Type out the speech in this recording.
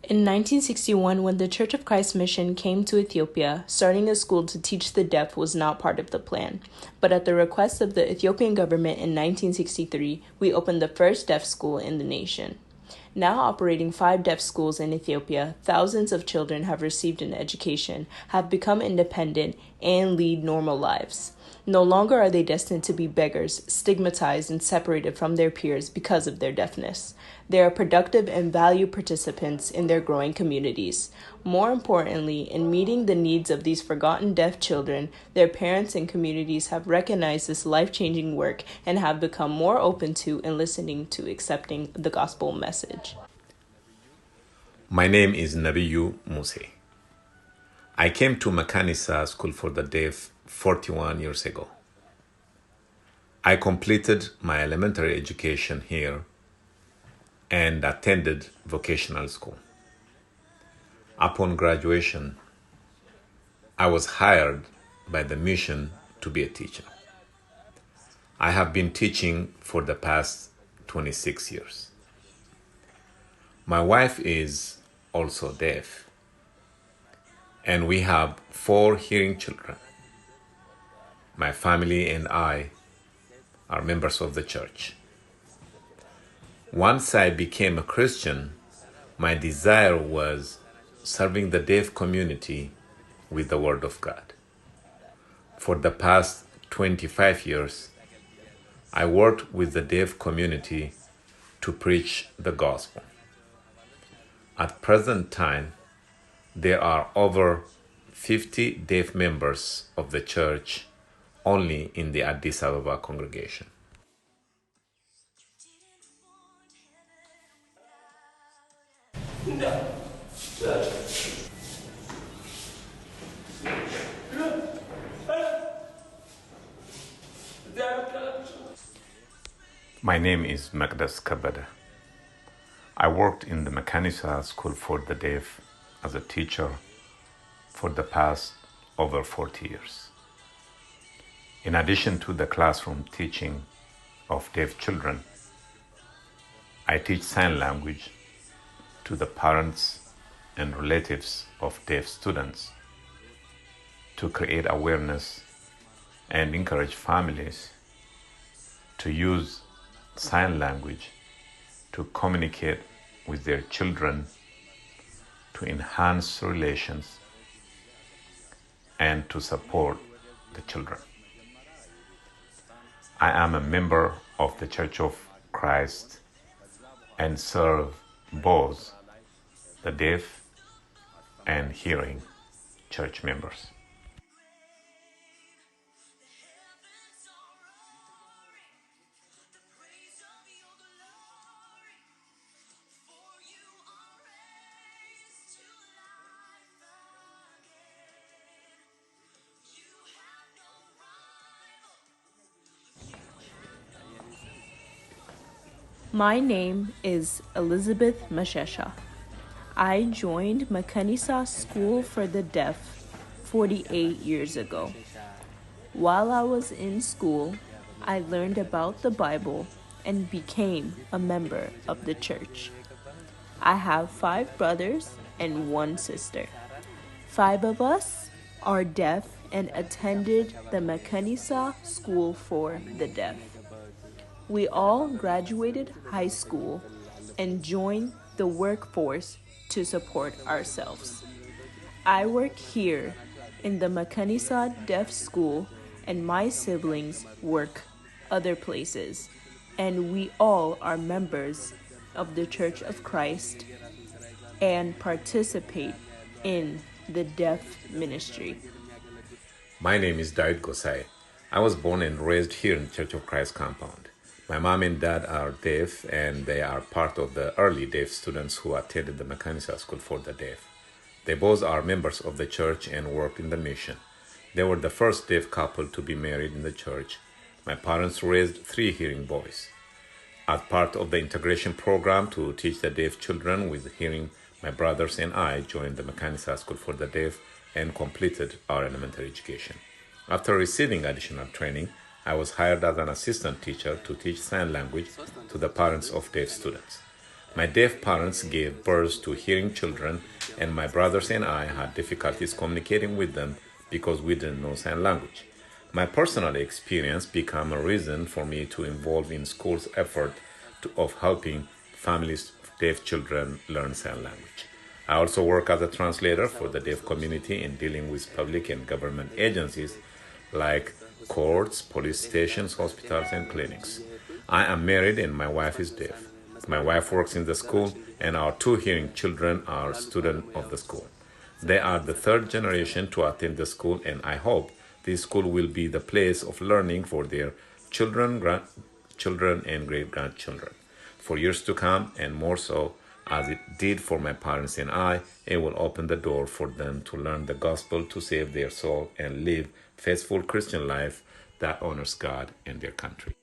In 1961, when the Church of Christ mission came to Ethiopia, starting a school to teach the deaf was not part of the plan. But at the request of the Ethiopian government in 1963, we opened the first deaf school in the nation. Now operating 5 deaf schools in Ethiopia, thousands of children have received an education, have become independent, and lead normal lives. No longer are they destined to be beggars, stigmatized and separated from their peers because of their deafness. They are productive and valued participants in their growing communities. More importantly, in meeting the needs of these forgotten deaf children, their parents and communities have recognized this life-changing work and have become more open to and listening to accepting the gospel message. My name is Nabiyu Muse. I came to Makanisa School for the Deaf 41 years ago. I completed my elementary education here and attended vocational school. Upon graduation, I was hired by the mission to be a teacher. I have been teaching for the past 26 years. My wife is also deaf, and we have 4 hearing children. My family and I are members of the church. Once I became a Christian, my desire was serving the deaf community with the Word of God. For the past 25 years, I worked with the deaf community to preach the gospel. At present time, there are over 50 deaf members of the church only in the Addis Ababa congregation. My name is Makanisa School. I worked in the Makanisa School for the Deaf as a teacher for the past over 40 years. In addition to the classroom teaching of deaf children, I teach sign language to the parents and relatives of deaf students to create awareness and encourage families to use sign language to communicate with their children, to enhance relations, and to support the children. I am a member of the Church of Christ and serve both the deaf and hearing church members. My name is Elizabeth Mashesha. I joined Makanisa School for the Deaf 48 years ago. While I was in school, I learned about the Bible and became a member of the church. I have 5 brothers and 1 sister. 5 of us are deaf and attended the Makanisa School for the Deaf. We all graduated high school and joined the workforce to support ourselves. I work here in the Makanisa Deaf School, and my siblings work other places, and we all are members of the Church of Christ and participate in the deaf ministry. My name is David Gosai. I was born and raised here in the Church of Christ compound. My mom and dad are deaf, and they are part of the early deaf students who attended the Makanisa School for the Deaf. They both are members of the church and work in the mission. They were the first deaf couple to be married in the church. My parents raised 3 hearing boys. As part of the integration program to teach the deaf children with hearing, my brothers and I joined the Makanisa School for the Deaf and completed our elementary education. After receiving additional training, I was hired as an assistant teacher to teach sign language to the parents of deaf students. My deaf parents gave birth to hearing children, and my brothers and I had difficulties communicating with them because we didn't know sign language. My personal experience became a reason for me to involve in school's effort of helping families of deaf children learn sign language. I also work as a translator for the deaf community in dealing with public and government agencies like courts, police stations, hospitals, and clinics. I am married and my wife is deaf. My wife works in the school, and our two hearing children are students of the school. They are the third generation to attend the school, and I hope this school will be the place of learning for their children, grandchildren, and great-grandchildren for years to come, and more so, as it did for my parents and I, it will open the door for them to learn the gospel to save their soul and live faithful Christian life that honors God and their country.